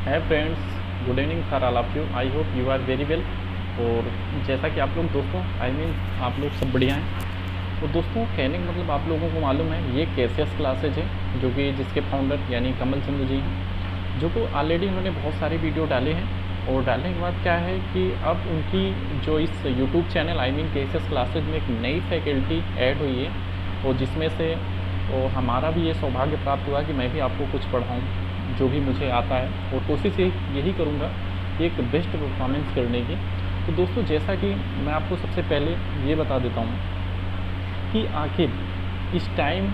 है friends, good evening for all of you. I hope you are very well. और जैसा कि आप लोग दोस्तों आप लोग सब बढ़िया हैं। तो दोस्तों कहने का मतलब आप लोगों को मालूम है ये केसीएस क्लासेज है जो कि जिसके फाउंडर यानी कमल चंद्र जी हैं, जो को ऑलरेडी उन्होंने बहुत सारे वीडियो डाले हैं। और डालने के बाद क्या है कि अब उनकी जो इस यूट्यूब चैनल केसीएस क्लासेज में एक नई फैकल्टी ऐड हुई है, और जिसमें से और हमारा भी ये सौभाग्य प्राप्त हुआ कि मैं भी आपको कुछ पढ़ाऊँ जो भी मुझे आता है, और कोशिश यही करूँगा एक बेस्ट परफॉर्मेंस करने की। तो दोस्तों जैसा कि मैं आपको सबसे पहले ये बता देता हूँ कि आखिर इस टाइम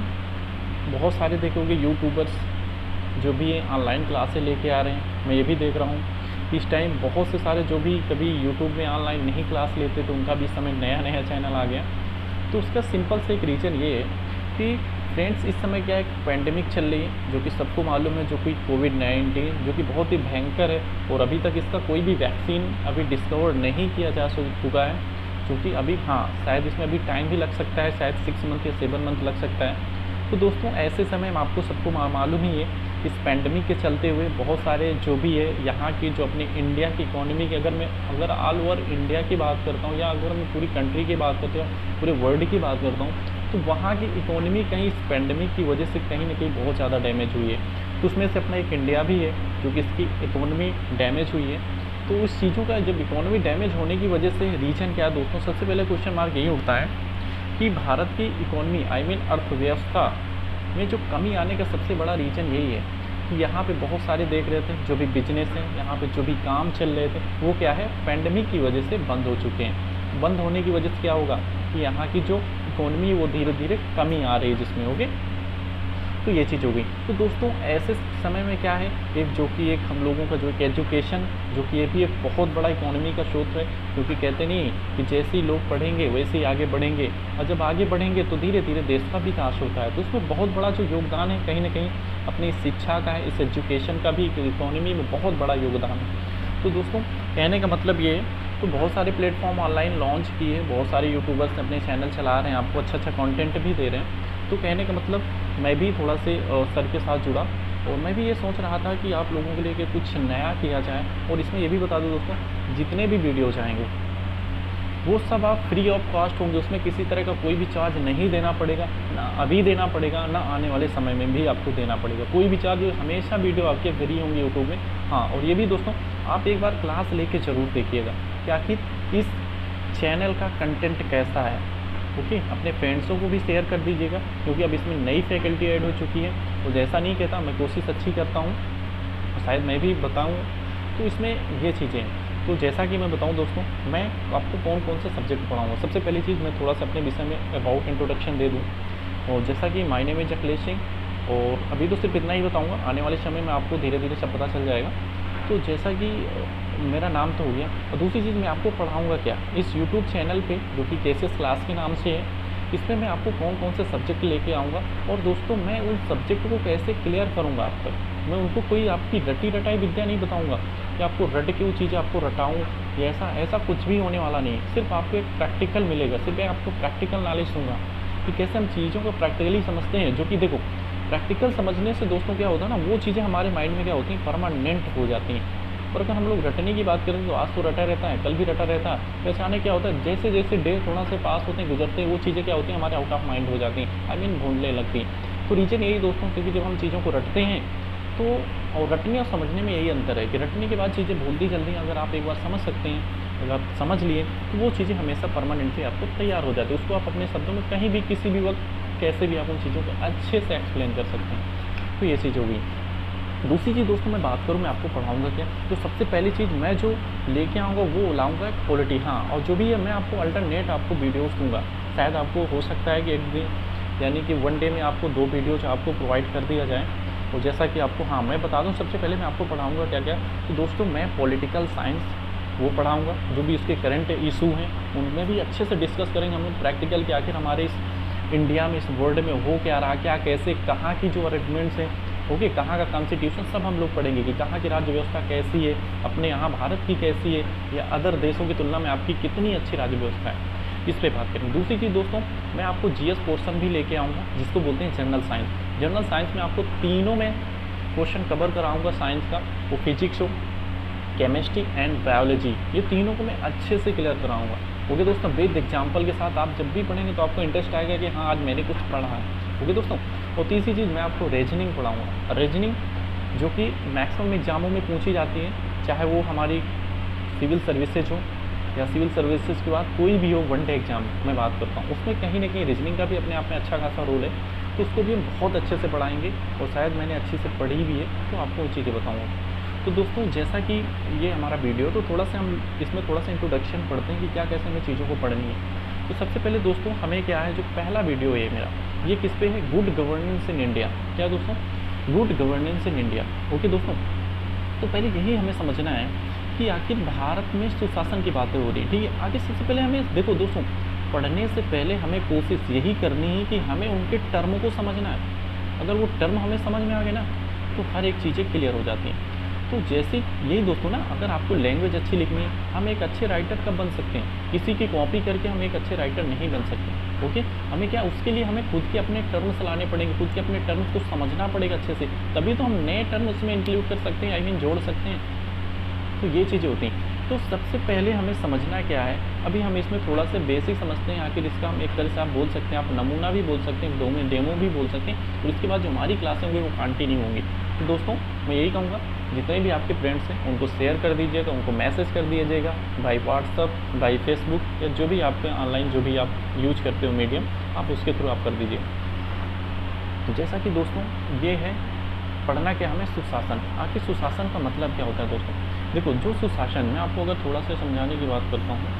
बहुत सारे देखोगे यूट्यूबर्स जो भी ऑनलाइन क्लासें लेके आ रहे हैं, मैं ये भी देख रहा हूँ इस टाइम बहुत से सारे जो भी कभी यूट्यूब में ऑनलाइन नहीं क्लास लेते तो उनका भी इस समय नया नया चैनल आ गया। तो उसका सिंपल से एक रीज़न ये है कि फ्रेंड्स इस समय क्या एक पैंडेमिक चल रही है जो कि सबको मालूम है, जो कि कोविड-19 जो कि बहुत ही भयंकर है, और अभी तक इसका कोई भी वैक्सीन अभी डिस्कवर नहीं किया जा चुका है। क्योंकि अभी शायद इसमें अभी टाइम भी लग सकता है, शायद 6 मंथ या 7 मंथ लग सकता है। तो दोस्तों ऐसे समय में आपको सबको मालूम ही है, इस पैंडेमिक के चलते हुए बहुत सारे जो भी है यहाँ की जो अपनी इंडिया की इकोनॉमी की अगर ऑल ओवर इंडिया की बात करता हूँ, या अगर मैं पूरी कंट्री की बात करता हूँ, पूरे वर्ल्ड की बात करता हूँ, तो वहाँ की इकोनॉमी कहीं इस पैंडेमिक की वजह से कहीं ना कहीं बहुत ज़्यादा डैमेज हुई है। तो उसमें से अपना एक इंडिया भी है जो कि इसकी इकोनॉमी डैमेज हुई है। तो उस चीज़ों का जब इकोनॉमी डैमेज होने की वजह से रीज़न क्या है दोस्तों, सबसे पहले क्वेश्चन मार्क यही उठता है कि भारत की इकोनॉमी अर्थव्यवस्था में जो कमी आने का सबसे बड़ा रीज़न यही है कि यहाँ पे बहुत सारे देख रहे थे जो भी बिजनेस हैं, यहाँ पे जो भी काम चल रहे थे वो क्या है पैंडेमिक की वजह से बंद हो चुके हैं। बंद होने की वजह से क्या होगा कि यहाँ की जो इकोनॉमी वो धीरे धीरे कमी आ रही है जिसमें होगी। तो ये चीज़ हो गई। तो दोस्तों ऐसे समय में क्या है एक जो कि एक हम लोगों का जो एक एजुकेशन जो कि ये भी एक बहुत बड़ा इकोनॉमी का स्रोत है, क्योंकि कहते नहीं कि जैसे ही लोग पढ़ेंगे वैसे ही आगे बढ़ेंगे, और जब आगे बढ़ेंगे तो धीरे धीरे देश का विकास होता है। तो उसमें बहुत बड़ा जो योगदान है कहीं ना कहीं अपनी शिक्षा का है, इस एजुकेशन का भी इकोनॉमी में बहुत बड़ा योगदान है। तो दोस्तों कहने का मतलब ये है, तो बहुत सारे प्लेटफॉर्म ऑनलाइन लॉन्च किए, बहुत सारे यूट्यूबर्स अपने चैनल चला रहे हैं, आपको अच्छा अच्छा कंटेंट भी दे रहे हैं। तो कहने का मतलब मैं भी थोड़ा से सर के साथ जुड़ा, और मैं भी ये सोच रहा था कि आप लोगों के लिए कि कुछ नया किया जाए। और इसमें ये भी बता दूं दोस्तों, जितने भी वीडियोज आएंगे वो सब आप फ्री ऑफ कॉस्ट होंगे, उसमें किसी तरह का कोई भी चार्ज नहीं देना पड़ेगा, ना अभी देना पड़ेगा ना आने वाले समय में भी आपको देना पड़ेगा कोई भी चार्ज। हमेशा वीडियो आपके फ्री होंगे यूट्यूब में। हाँ, और ये भी दोस्तों आप एक बार क्लास लेके ज़रूर देखिएगा कि आखिर इस चैनल का कंटेंट कैसा है। ओके, अपने फ्रेंड्सों को भी शेयर कर दीजिएगा, क्योंकि अब इसमें नई फैकल्टी ऐड हो चुकी है। और जैसा नहीं कहता, मैं कोशिश अच्छी करता हूँ, शायद मैं भी बताऊँ। तो इसमें ये चीज़ें हैं। तो जैसा कि मैं बताऊं दोस्तों, मैं आपको कौन कौन से सब्जेक्ट पढ़ाऊँगा। सबसे पहली चीज़ मैं थोड़ा सा अपने विषय में अबाउट इंट्रोडक्शन दे दूँ। और जैसा कि my name is Akhilesh Singh, और अभी तो सिर्फ इतना ही बताऊँगा, आने वाले समय में आपको धीरे धीरे सब पता चल जाएगा। तो जैसा कि मेरा नाम तो हो गया, और दूसरी चीज़ मैं आपको पढ़ाऊँगा क्या इस यूट्यूब चैनल पे जो कि केसीएस क्लास के नाम से है। इसमें मैं आपको कौन कौन से सब्जेक्ट लेके आऊँगा, और दोस्तों मैं उन सब्जेक्ट को कैसे क्लियर करूँगा आप तक। मैं उनको कोई आपकी रटी रटाई विद्या नहीं बताऊँगा कि आपको रट के वो चीज़ें आपको रटाऊँ, या ऐसा कुछ भी होने वाला नहीं है। सिर्फ आपको एक प्रैक्टिकल मिलेगा, सिर्फ मैं आपको प्रैक्टिकल नॉलेज दूँगा कि कैसे हम चीज़ों को प्रैक्टिकली समझते हैं। जो कि देखो प्रैक्टिकल समझने से दोस्तों क्या होता है ना, वो चीज़ें हमारे माइंड में क्या होती हैं, परमानेंट हो जाती हैं। और अगर हम लोग रटने की बात करें तो आज तो रटा रहता है, कल भी रटा रहता है, तो अचानक क्या होता है जैसे जैसे डे थोड़ा से पास होते हैं गुजरते हैं, वो चीज़ें क्या होती हैं हमारे आउट ऑफ माइंड हो जाती हैं, भूलने लगती हैं। तो रीज़न यही दोस्तों, क्योंकि जब हम चीज़ों को रटते हैं तो, और रटने और समझने में यही अंतर है कि रटने के बाद चीज़ें भूलती जल्दी हैं। अगर आप एक बार समझ सकते हैं, अगर आप समझ लिए तो वो चीज़ें हमेशा परमानेंटली आपको तैयार हो जाती है। उसको आप अपने शब्दों में कहीं भी किसी भी वक्त कैसे भी आप उन चीज़ों को अच्छे से एक्सप्लेन कर सकते हैं। तो ये चीज़ होगी। दूसरी चीज़ दोस्तों मैं बात करूँ मैं आपको पढ़ाऊँगा क्या, तो सबसे पहली चीज़ मैं जो लेके आऊँगा वो लाऊँगा क्वालिटी। हाँ, और जो भी है मैं आपको अल्टरनेट आपको वीडियोस दूँगा। शायद आपको हो सकता है कि एक दिन यानी कि वन डे में आपको 2 वीडियोज आपको प्रोवाइड कर दिया जाए। और जैसा कि आपको मैं बता दूँ, सबसे पहले मैं आपको पढ़ाऊँगा क्या क्या। तो दोस्तों मैं पॉलिटिकल साइंस वो पढ़ाऊँगा, जो भी उसके करंट इशू हैं उनमें भी अच्छे से डिस्कस करेंगे हम लोग प्रैक्टिकल कि आखिर हमारे इस इंडिया में, इस वर्ल्ड में हो क्या रहा, क्या कैसे, कहाँ की जो अरेंजमेंट्स हैं, ओके, कहाँ का कॉन्स्टिट्यूशन सब हम लोग पढ़ेंगे कि कहाँ की राज्य व्यवस्था कैसी है, अपने यहाँ भारत की कैसी है, या अदर देशों की तुलना में आपकी कितनी अच्छी राज्य व्यवस्था है, इस पे बात करेंगे। दूसरी चीज़ दोस्तों मैं आपको जीएस पोर्शन भी लेके आऊँगा, जिसको बोलते हैं जनरल साइंस। जनरल साइंस में आपको तीनों में क्वेश्चन कवर कराऊंगा साइंस का, वो फिजिक्स हो, केमिस्ट्री एंड बायोलॉजी, ये तीनों को मैं अच्छे से क्लियर कराऊंगा। ओके दोस्तों, विद एग्जाम्पल के साथ आप जब भी पढ़ेंगे तो आपको इंटरेस्ट आएगा कि हाँ आज मैंने कुछ पढ़ा है। ओके दोस्तों, और तीसरी चीज़ मैं आपको रीजनिंग पढ़ाऊँगा। रीजनिंग जो कि मैक्सिमम एग्जामों में पूछी जाती है, चाहे वो हमारी सिविल सर्विसेज हो या सिविल सर्विसेज के बाद कोई भी हो, वन डे एग्जाम मैं बात करता हूँ, उसमें कहीं ना कहीं रीजनिंग का भी अपने आप में अच्छा खासा रोल है, तो उसको भी हम बहुत अच्छे से पढ़ाएंगे और शायद मैंने अच्छी से पढ़ी भी है, तो आपको वो चीज़ें बताऊँगा। तो दोस्तों जैसा कि ये हमारा वीडियो, तो थोड़ा सा हम इसमें थोड़ा सा इंट्रोडक्शन पढ़ते हैं कि क्या कैसे हमें चीज़ों को पढ़नी है। तो सबसे पहले दोस्तों हमें क्या है, जो पहला वीडियो है मेरा, ये किस पे है, गुड गवर्नेंस इन इंडिया। क्या दोस्तों, good governance in India. Okay दोस्तों, तो पहले यही हमें समझना है कि आखिर भारत में सुशासन की बातें हो रही, ठीक है। आगे सबसे पहले हमें देखो दोस्तों, पढ़ने से पहले हमें कोशिश यही करनी है कि हमें उनके टर्म को समझना है। अगर वो टर्म हमें समझ में आ गए ना, तो हर एक चीज़ें क्लियर हो जाती हैं। तो जैसे यही दोस्तों ना, अगर आपको लैंग्वेज अच्छी लिखनी है, हम एक अच्छे राइटर कब बन सकते हैं, किसी की कॉपी करके हम एक अच्छे राइटर नहीं बन सकते। ओके, हमें क्या, उसके लिए हमें खुद के अपने टर्म्स लाने पड़ेंगे, खुद के अपने टर्म्स को समझना पड़ेगा अच्छे से, तभी तो हम नए टर्म उसमें इंक्लूड कर सकते हैं, आई मीन जोड़ सकते हैं। तो ये चीज़ें होती हैं। तो सबसे पहले हमें समझना क्या है, अभी हम इसमें थोड़ा सा बेसिक समझते हैं। आखिर इसका हम एक तरह से आप बोल सकते हैं, आप नमूना भी बोल सकते हैं, डेमो भी बोल सकते हैं, और इसके बाद जो हमारी क्लासें होंगी वो कंटिन्यू होंगी। तो दोस्तों मैं यही कहूँगा, जितने भी आपके फ्रेंड्स हैं उनको शेयर कर दीजिएगा, उनको मैसेज कर दीजिएगा बाई व्हाट्सअप, बाई फेसबुक, या जो भी आपके ऑनलाइन जो भी आप यूज करते हो मीडियम, आप उसके थ्रू आप कर दीजिए। तो जैसा कि दोस्तों ये है, पढ़ना क्या हमें, सुशासन। आखिर सुशासन का मतलब क्या होता है दोस्तों, देखो जो सुशासन, मैं आपको अगर थोड़ा सा समझाने की बात करता हूँ,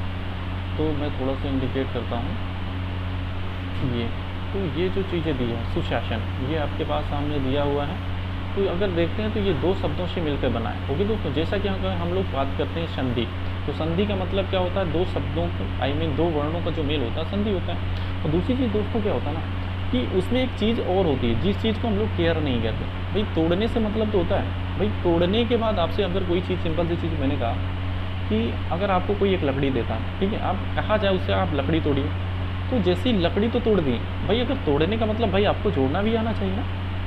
तो मैं थोड़ा सा इंडिकेट करता हूँ ये, तो ये जो चीज़ें दी है सुशासन, ये आपके पास सामने दिया हुआ है। तो अगर देखते हैं तो ये दो शब्दों से मिलकर बना है। ओके दोस्तों, जैसा कि अगर हम लोग बात करते हैं संधि, तो संधि का मतलब क्या होता है, दो शब्दों को, आई मीन दो वर्णों का जो मेल होता है संधि होता है। और दूसरी चीज़ दोस्तों क्या होता है ना, कि उसमें एक चीज़ और होती है जिस चीज़ को हम लोग केयर नहीं करते। भाई तोड़ने से मतलब तो होता है, भाई तोड़ने के बाद आपसे अगर कोई चीज़, सिंपल सी चीज़ मैंने कहा कि अगर आपको कोई एक लकड़ी देता है, ठीक है, आप कहा जाए उससे आप लकड़ी तोड़िए, तो जैसी लकड़ी तो तोड़ दी, भाई अगर तोड़ने का मतलब भाई आपको जोड़ना भी आना चाहिए ना।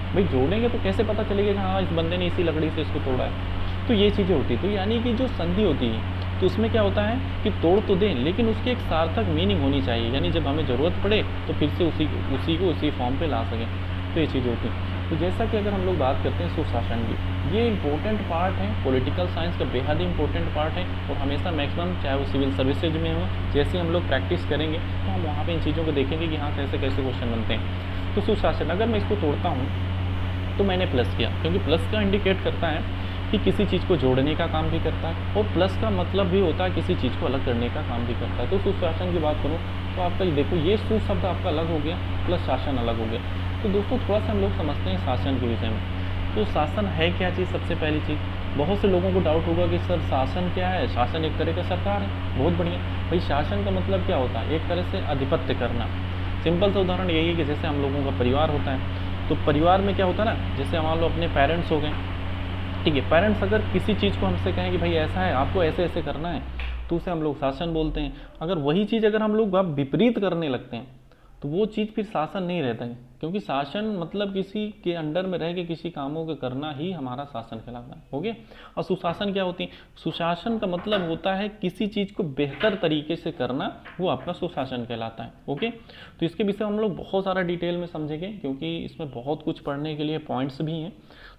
भाई जोड़ेंगे तो कैसे पता चलेगा कि हाँ इस बंदे ने इसी लकड़ी से इसको तोड़ा है। तो ये चीज़ें होती है। तो यानी कि जो संधि होती है, तो उसमें क्या होता है कि तोड़ तो दें, लेकिन उसकी एक सार्थक मीनिंग होनी चाहिए, यानी जब हमें ज़रूरत पड़े तो फिर से उसी फॉर्म पे ला सकें। तो ये चीज़ें होती हैं। तो जैसा कि अगर हम लोग बात करते हैं सुशासन की, ये इंपॉर्टेंट पार्ट है, पॉलिटिकल साइंस का बेहद ही इंपॉर्टेंट पार्ट है, और हमेशा मैक्सिमम चाहे वो सिविल सर्विसेज में हो, जैसे हम लोग प्रैक्टिस करेंगे तो हम वहाँ पे इन चीज़ों को देखेंगे कि हाँ कैसे कैसे क्वेश्चन बनते हैं। तो सुशासन, अगर मैं इसको तोड़ता हूँ तो मैंने प्लस किया, क्योंकि प्लस का इंडिकेट करता है कि किसी चीज़ को जोड़ने का काम भी करता है, और प्लस का मतलब भी होता है किसी चीज़ को अलग करने का काम भी करता है। तो सुशासन की बात करूँ तो आपका देखो, ये सु शब्द आपका अलग हो गया, प्लस शासन अलग हो गया। तो दोस्तों थोड़ा सा हम लोग समझते हैं शासन के विषय में। तो शासन है क्या चीज़, सबसे पहली चीज़, बहुत से लोगों को डाउट होगा कि सर शासन क्या है। शासन एक तरह का सरकार है, बहुत बढ़िया। भाई शासन का मतलब क्या होता है, एक तरह से आधिपत्य करना। सिंपल सा उदाहरण यही है कि जैसे हम लोगों का परिवार होता है, तो परिवार में क्या होता है ना, जैसे मान लो अपने पेरेंट्स हो गए, ठीक है, पेरेंट्स अगर किसी चीज़ को हमसे कहें कि भाई ऐसा है, आपको ऐसे ऐसे करना है, तो उसे हम लोग शासन बोलते हैं। अगर वही चीज़ अगर हम लोग अब विपरीत करने लगते हैं, तो वो चीज़ फिर शासन नहीं रहता है, क्योंकि शासन मतलब किसी के अंडर में रह के किसी कामों को करना ही हमारा शासन कहलाता है। ओके, और सुशासन क्या होती है, सुशासन का मतलब होता है किसी चीज़ को बेहतर तरीके से करना, वो आपका सुशासन कहलाता है। ओके, तो इसके विषय हम लोग बहुत सारा डिटेल में समझेंगे, क्योंकि इसमें बहुत कुछ पढ़ने के लिए पॉइंट्स भी हैं,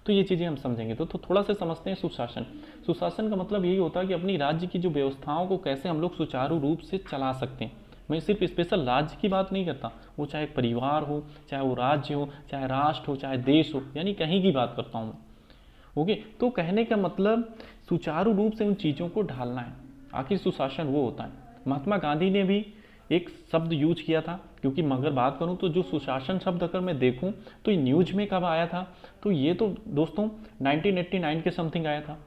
तो ये चीज़ें हम समझेंगे। तो थोड़ा सा समझते हैं सुशासन। सुशासन का मतलब यही होता है कि अपनी राज्य की जो व्यवस्थाओं को कैसे हम लोग सुचारू रूप से चला सकते हैं। मैं सिर्फ स्पेशल राज्य की बात नहीं करता, वो चाहे परिवार हो, चाहे वो राज्य हो, चाहे राष्ट्र हो, चाहे देश हो, यानी कहीं की बात करता हूँ मैं। ओके, तो कहने का मतलब सुचारू रूप से उन चीज़ों को ढालना है। आखिर सुशासन वो होता है। महात्मा गांधी ने भी एक शब्द यूज किया था, क्योंकि मगर बात करूं तो जो सुशासन शब्द अगर मैं देखूं तो ये न्यूज में कब आया था, तो ये तो दोस्तों 1989 के समथिंग आया था।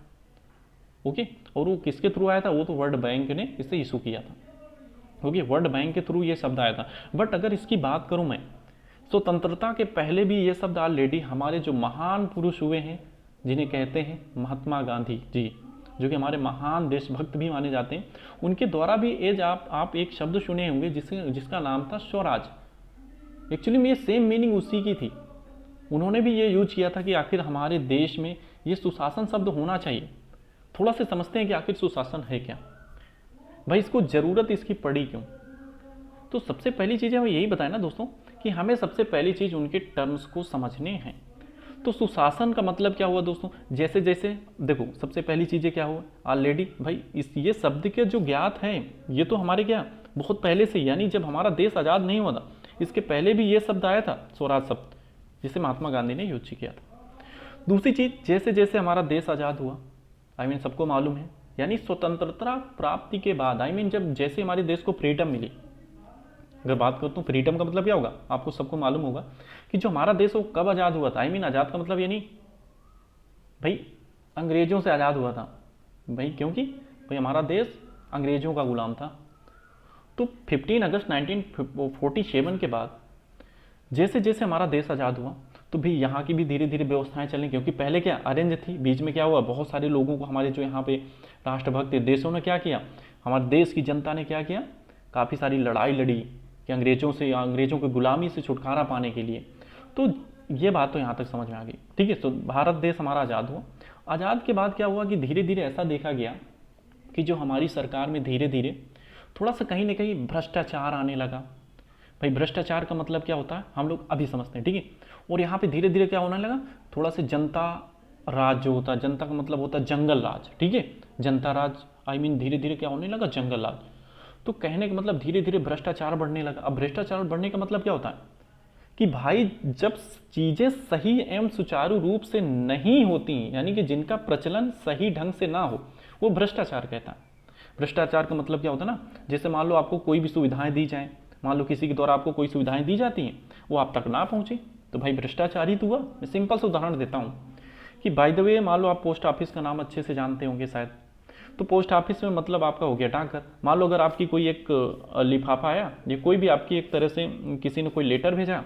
ओके, और वो किसके थ्रू आया था, वो तो वर्ल्ड बैंक ने इसे इशू किया था। ओके, वर्ल्ड बैंक के थ्रू ये शब्द आया था। बट अगर इसकी बात करूं मैं, स्वतंत्रता के पहले भी ये शब्द ऑलरेडी हमारे जो महान पुरुष हुए हैं, जिन्हें कहते हैं महात्मा गांधी जी, जो कि हमारे महान देशभक्त भी माने जाते हैं, उनके द्वारा भी एज आप एक शब्द सुने होंगे जिसका नाम था स्वराज। एक्चुअली में ये सेम मीनिंग उसी की थी। उन्होंने भी ये यूज किया था कि आखिर हमारे देश में ये सुशासन शब्द होना चाहिए। थोड़ा से समझते हैं कि आखिर सुशासन है क्या, भाई इसको ज़रूरत इसकी पड़ी क्यों। तो सबसे पहली चीज़ हमें यही बताया ना दोस्तों कि हमें सबसे पहली चीज़ उनके टर्म्स को समझने हैं। तो सुशासन का मतलब क्या हुआ दोस्तों, जैसे जैसे देखो सबसे पहली चीज़ें क्या हुआ ऑलरेडी भाई ये शब्द के जो ज्ञात हैं ये तो हमारे क्या बहुत पहले से, यानी जब हमारा देश आज़ाद नहीं हुआ था इसके पहले भी ये शब्द आया था, स्वराज शब्द, जिसे महात्मा गांधी ने यूज किया था। दूसरी चीज़, जैसे जैसे हमारा देश आज़ाद हुआ, सबको मालूम है, यानी स्वतंत्रता प्राप्ति के बाद जब जैसे हमारे देश को फ्रीडम मिली, अगर बात करता हूँ फ्रीडम का मतलब क्या होगा, आपको सबको मालूम होगा कि जो हमारा देश वो कब आज़ाद हुआ था। आज़ाद का मतलब यानी भाई अंग्रेज़ों से आज़ाद हुआ था भाई, क्योंकि भाई हमारा देश अंग्रेज़ों का गुलाम था। तो 15 अगस्त 1947 के बाद जैसे जैसे हमारा देश आज़ाद हुआ तो भी यहाँ की भी धीरे धीरे व्यवस्थाएं चलें, क्योंकि पहले क्या अरेंज थी, बीच में क्या हुआ बहुत सारे लोगों को, हमारे जो यहाँ पे राष्ट्रभक्त देशों ने क्या किया, हमारे देश की जनता ने क्या किया, काफ़ी सारी लड़ाई लड़ी कि अंग्रेज़ों की गुलामी से छुटकारा पाने के लिए। तो ये बात तो यहाँ तक समझ में आ गई, ठीक है। तो भारत देश हमारा आज़ाद हुआ, आज़ाद के बाद क्या हुआ कि धीरे धीरे ऐसा देखा गया कि जो हमारी सरकार में धीरे धीरे थोड़ा सा कहीं ना कहीं भ्रष्टाचार आने लगा। भाई भ्रष्टाचार का मतलब क्या होता है हम लोग अभी समझते हैं, ठीक है। और यहाँ पे धीरे धीरे क्या होने लगा, थोड़ा सा जनता राज जो होता है, जनता का मतलब होता है जंगल राज, ठीक है, जनता राज धीरे धीरे क्या होने लगा, जंगल राज। तो कहने का मतलब धीरे धीरे भ्रष्टाचार बढ़ने लगा। अब भ्रष्टाचार बढ़ने का मतलब क्या होता है कि भाई जब चीज़ें सही एवं सुचारू रूप से नहीं होती, यानी कि जिनका प्रचलन सही ढंग से ना हो, वो भ्रष्टाचार कहता है। भ्रष्टाचार का मतलब क्या होता है ना, जैसे मान लो आपको कोई भी सुविधाएं दी जाएं, मान लो किसी के द्वारा आपको कोई सुविधाएं दी जाती हैं, वो आप तक ना पहुंचे, तो भाई भ्रष्टाचार ही तो हुआ। मैं सिंपल सा उदाहरण देता हूँ कि बाय द वे मान लो आप पोस्ट ऑफिस का नाम अच्छे से जानते होंगे शायद, तो पोस्ट ऑफिस में मतलब आपका हो गया डाकघर। मान लो अगर आपकी कोई एक लिफाफा आया या कोई भी आपकी एक तरह से किसी ने कोई लेटर भेजा,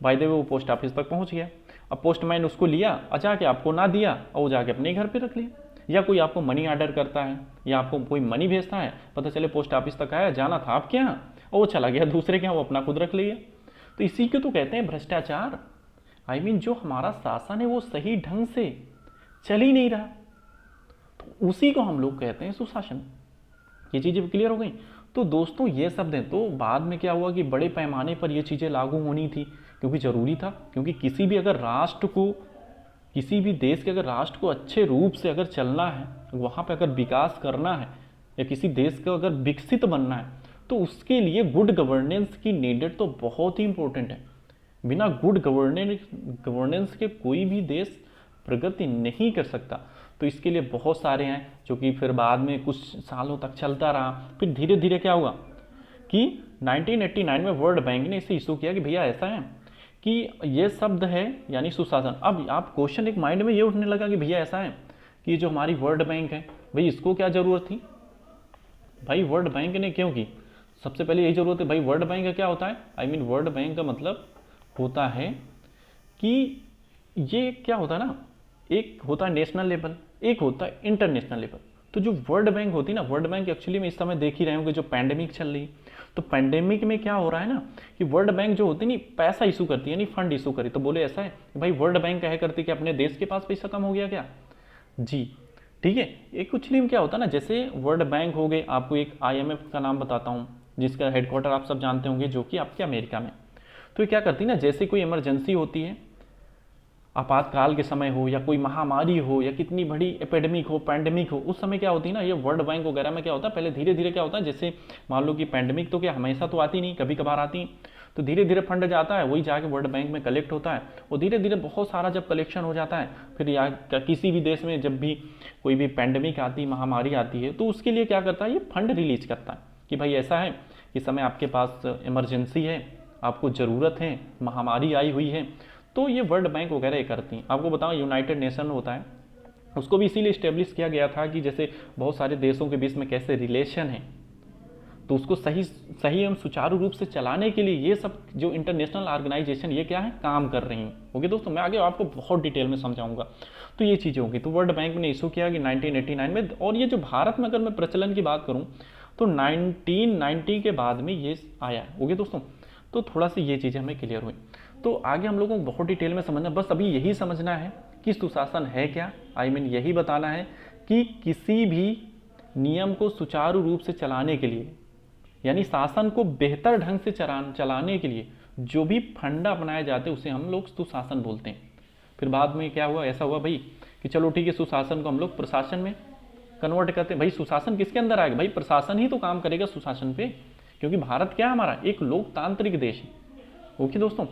बाय द वे वो पोस्ट ऑफिस तक पहुंच गया। अब पोस्टमैन उसको लिया और जाके आपको ना दिया और वो जाके अपने घर पे रख लिया। या कोई आपको मनी ऑर्डर करता है या आपको कोई मनी भेजता है, पता चले पोस्ट ऑफिस तक आया, जाना था आपके यहाँ और वो चला गया दूसरे के यहाँ, वो अपना खुद रख लिया। तो इसी को तो कहते हैं भ्रष्टाचार। जो हमारा शासन है वो सही ढंग से चल ही नहीं रहा, तो उसी को हम लोग कहते हैं सुशासन। ये चीज़ें क्लियर हो गई। तो दोस्तों ये शब्द हैं, तो बाद में क्या हुआ कि बड़े पैमाने पर ये चीज़ें लागू होनी थी, क्योंकि ज़रूरी था, क्योंकि किसी भी अगर राष्ट्र को, किसी भी देश के अगर राष्ट्र को अच्छे रूप से अगर चलना है, वहाँ पे अगर विकास करना है या किसी देश को अगर विकसित बनना है, तो उसके लिए गुड गवर्नेंस की नीडेड तो बहुत ही इंपॉर्टेंट है। बिना गुड गवर्नेंस के कोई भी देश प्रगति नहीं कर सकता। तो इसके लिए बहुत सारे हैं जो कि फिर बाद में कुछ सालों तक चलता रहा। फिर धीरे धीरे क्या हुआ कि 1989 में वर्ल्ड बैंक ने इसे इशू किया कि भैया ऐसा है कि ये शब्द है यानी सुशासन। अब आप क्वेश्चन एक माइंड में ये उठने लगा कि भैया ऐसा है कि जो हमारी वर्ल्ड बैंक है भाई इसको क्या ज़रूरत थी, भाई वर्ल्ड बैंक ने क्यों की। सबसे पहले यही ज़रूरत है भाई, वर्ल्ड बैंक का क्या होता है, वर्ल्ड बैंक का मतलब होता है कि ये क्या होता है ना, एक होता है नेशनल लेवल, एक होता है इंटरनेशनल लेवल। तो जो वर्ल्ड बैंक होती है ना, वर्ल्ड बैंक एक्चुअली में इस समय देख ही रहे होंगे जो पैंडेमिक चल रही, तो पैंडेमिक में क्या हो रहा है ना कि वर्ल्ड बैंक जो होती है नहीं पैसा इशू करती है, नहीं फंड इशू करी। तो बोले ऐसा है भाई वर्ल्ड बैंक कहे करती कि अपने देश के पास पैसा कम हो गया क्या जी, ठीक है। एक एक्चुअली में क्या होता है ना, जैसे वर्ल्ड बैंक हो गए, आपको एक IMF का नाम बताता हूँ जिसका हेडक्वार्टर आप सब जानते होंगे जो कि आपके अमेरिका में। तो ये क्या करती है ना, जैसे कोई इमरजेंसी होती है, आपातकाल के समय हो या कोई महामारी हो या कितनी बड़ी एपिडेमिक हो, पैंडेमिक हो, उस समय क्या होती है ना, ये वर्ल्ड बैंक वगैरह में क्या होता है, पहले धीरे धीरे क्या होता है, जैसे मान लो कि पैंडेमिक तो क्या हमेशा तो आती नहीं, कभी कभार आती, तो धीरे धीरे फंड जाता है, वही जाके वर्ल्ड बैंक में कलेक्ट होता है। और धीरे धीरे बहुत सारा जब कलेक्शन हो जाता है, फिर या किसी भी देश में जब भी कोई भी पैंडेमिक आती, महामारी आती है, तो उसके लिए क्या करता है, ये फंड रिलीज करता है कि भाई ऐसा है इस समय आपके पास इमरजेंसी है, आपको ज़रूरत है, महामारी आई हुई है। तो ये वर्ल्ड बैंक वगैरह करती हैं। आपको बताऊं यूनाइटेड नेशन होता है, उसको भी इसीलिए इस्टेब्लिश किया गया था कि जैसे बहुत सारे देशों के बीच में कैसे रिलेशन है, तो उसको सही एवं सुचारू रूप से चलाने के लिए ये सब जो इंटरनेशनल ऑर्गेनाइजेशन ये क्या है काम कर रही हैं। ओके दोस्तों, मैं आगे आपको बहुत डिटेल में समझाऊंगा। तो ये चीज़ें होंगी। तो वर्ल्ड बैंक ने इशू किया कि 1989 में, और ये जो भारत में अगर मैं प्रचलन की बात करूँ तो 1990 के बाद में ये आया। ओके दोस्तों, तो थोड़ा सी ये चीज़ें हमें क्लियर हुई। तो आगे हम लोगों को बहुत डिटेल में समझना, बस अभी यही समझना है कि सुशासन है क्या, यही बताना है कि किसी भी नियम को सुचारू रूप से चलाने के लिए, यानी शासन को बेहतर ढंग से चलाने के लिए जो भी फंडा अपनाए जाते हैं उसे हम लोग सुशासन बोलते हैं। फिर बाद में क्या हुआ, ऐसा हुआ भाई कि चलो ठीक है, सुशासन को हम लोग प्रशासन में कन्वर्ट करते हैं। भाई सुशासन किसके अंदर आएगा, भाई प्रशासन ही तो काम करेगा सुशासन पे, क्योंकि भारत क्या है, हमारा एक लोकतांत्रिक देश है। ओके दोस्तों,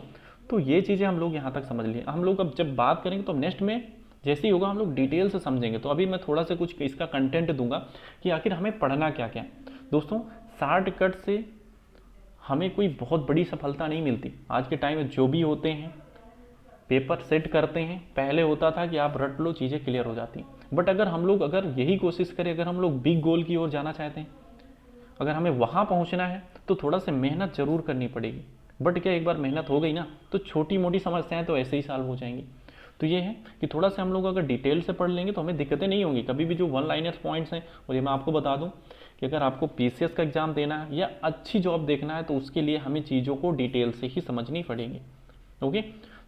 तो ये चीज़ें हम लोग यहाँ तक समझ लिए। हम लोग अब जब बात करेंगे तो नेक्स्ट में जैसे ही होगा हम लोग डिटेल से समझेंगे। तो अभी मैं थोड़ा सा कुछ इसका कंटेंट दूंगा कि आखिर हमें पढ़ना क्या क्या। दोस्तों शॉर्टकट से हमें कोई बहुत बड़ी सफलता नहीं मिलती। आज के टाइम में जो भी होते हैं पेपर सेट करते हैं, पहले होता था कि आप रट लो चीज़ें क्लियर हो जाती, बट अगर हम लोग अगर यही कोशिश करें, अगर हम लोग बिग गोल की ओर जाना चाहते हैं, अगर हमें वहाँ पहुँचना है तो थोड़ा सा मेहनत जरूर करनी पड़ेगी। बट क्या एक बार मेहनत हो गई ना तो छोटी मोटी समस्याएं तो ऐसे ही सॉल्व हो जाएंगी। तो ये है कि थोड़ा सा हम लोग अगर डिटेल से पढ़ लेंगे तो हमें दिक्कतें नहीं होंगी कभी भी। जो वन लाइनर पॉइंट्स हैं, और ये मैं आपको बता दूं कि अगर आपको पीसीएस का एग्जाम देना है या अच्छी जॉब देखना है तो उसके लिए हमें चीज़ों को डिटेल से ही समझनी पड़ेगी। ओके,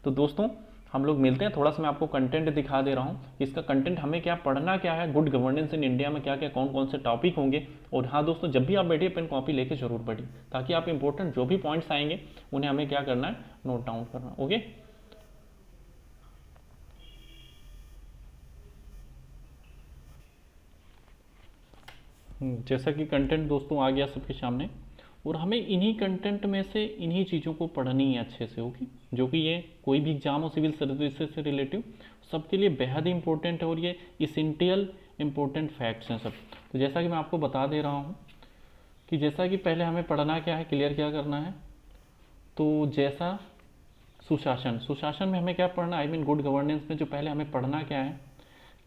तो दोस्तों हम लोग मिलते हैं। थोड़ा सा मैं आपको कंटेंट दिखा दे रहा हूँ कि इसका कंटेंट हमें क्या पढ़ना क्या है, गुड गवर्नेंस इन इंडिया में क्या क्या कौन कौन से टॉपिक होंगे। और हाँ दोस्तों, जब भी आप बैठिए पेन कॉपी लेके जरूर पढ़िए, ताकि आप इंपॉर्टेंट जो भी पॉइंट्स आएंगे उन्हें हमें क्या करना है, नोट डाउन करना। ओके, जैसा कि कंटेंट दोस्तों आ गया सबके सामने, और हमें इन्हीं कंटेंट में से इन्हीं चीज़ों को पढ़नी है अच्छे से। ओके, जो कि ये कोई भी एग्जाम हो सिविल सर्विसेज से रिलेटिव सबके लिए बेहद ही इंपॉर्टेंट है, और ये इसेंशियल इंपॉर्टेंट फैक्ट्स हैं सब। तो जैसा कि मैं आपको बता दे रहा हूँ कि जैसा कि पहले हमें पढ़ना क्या है, क्लियर क्या करना है। तो जैसा सुशासन, सुशासन में हमें क्या पढ़ना, गुड गवर्नेंस में जो पहले हमें पढ़ना क्या है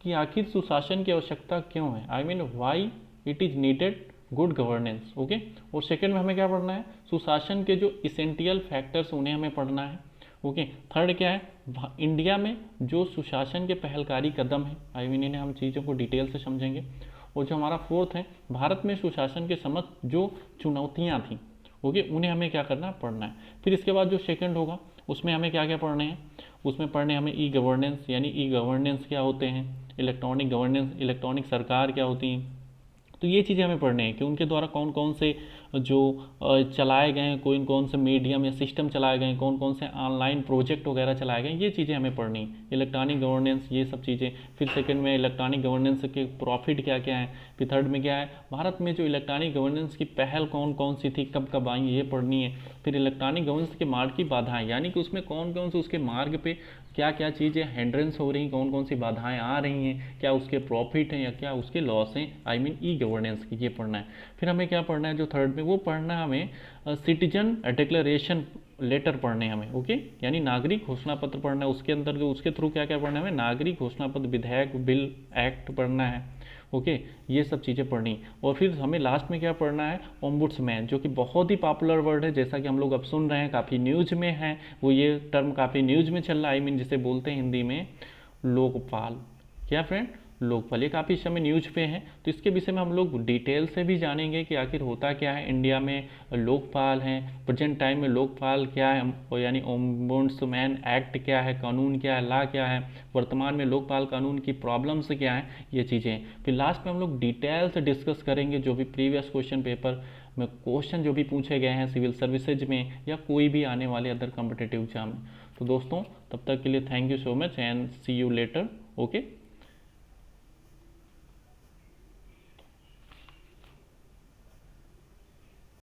कि आखिर सुशासन की आवश्यकता क्यों है, why it is needed good governance. Okay, और सेकंड में हमें क्या पढ़ना है, सुशासन के जो इसेंशियल फैक्टर्स उन्हें हमें पढ़ना है। ओके, थर्ड क्या है, इंडिया में जो सुशासन के पहलकारी कदम है, इन्हें हम चीज़ों को डिटेल से समझेंगे। और जो हमारा फोर्थ है, भारत में सुशासन के समक्ष जो चुनौतियाँ थी, ओके, उन्हें हमें क्या करना है, पढ़ना है। फिर इसके बाद जो सेकंड होगा उसमें हमें क्या क्या पढ़ने हैं, उसमें पढ़ने हमें ई गवर्नेंस, यानी ई गवर्नेंस क्या होते हैं, इलेक्ट्रॉनिक गवर्नेंस, इलेक्ट्रॉनिक सरकार क्या होती हैं। तो ये चीज़ें हमें पढ़ने हैं कि उनके द्वारा कौन कौन से जो चलाए गए हैं, कौन कौन से मीडियम या सिस्टम चलाए गए हैं, कौन कौन से ऑनलाइन प्रोजेक्ट वगैरह चलाए गए हैं, ये चीज़ें हमें पढ़नी है। इलेक्ट्रॉनिक गवर्नेंस, ये सब चीज़ें। फिर सेकंड में इलेक्ट्रॉनिक गवर्नेंस के प्रॉफिट क्या क्या है। फिर थर्ड में क्या है, भारत में जो इलेक्ट्रॉनिक गवर्नेंस की पहल कौन कौन सी थी, कब कब आई, ये पढ़नी है। फिर इलेक्ट्रॉनिक गवर्नेंस के मार्ग की बाधाएं, यानी कि उसमें कौन कौन से उसके मार्ग पे क्या क्या चीज़ें हैंड्रेंस हो रही, कौन कौन सी बाधाएं आ रही हैं, क्या उसके प्रॉफिट हैं या क्या उसके लॉस हैं, ई गवर्नेंस की, ये पढ़ना है। फिर हमें क्या पढ़ना है, जो थर्ड में वो पढ़ना है हमें सिटीजन डिक्लेरेशन लेटर पढ़ने हैं हमें। ओके, यानी नागरिक घोषणा पत्र पढ़ना है। उसके अंदर जो उसके थ्रू क्या क्या पढ़ना है हमें, नागरिक घोषणा पत्र, विधेयक, बिल, एक्ट पढ़ना है। ओके, ये सब चीज़ें पढ़नी। और फिर हमें लास्ट में क्या पढ़ना है, ओम्बुड्समैन, जो कि बहुत ही पॉपुलर वर्ड है, जैसा कि हम लोग अब सुन रहे हैं, काफ़ी न्यूज में है वो, ये टर्म काफ़ी न्यूज में चल रहा है, जिसे बोलते हैं हिंदी में लोकपाल। क्या फ्रेंड, लोकपाल, ये काफ़ी समय न्यूज पे है। तो इसके विषय में हम लोग डिटेल से भी जानेंगे कि आखिर होता क्या है इंडिया में, लोकपाल हैं, प्रेजेंट टाइम में लोकपाल क्या है, यानी ओम्बुड्समैन एक्ट क्या है, कानून क्या है, लॉ क्या है, वर्तमान में लोकपाल कानून की प्रॉब्लम्स क्या है, ये चीज़ें। फिर लास्ट में हम लोग डिटेल से डिस्कस करेंगे जो भी प्रीवियस क्वेश्चन पेपर में क्वेश्चन जो भी पूछे गए हैं सिविल सर्विसेज में या कोई भी आने वाले अदर कॉम्पिटिटिव एग्जाम में। तो दोस्तों तब तक के लिए thank you so much and see you later. Okay.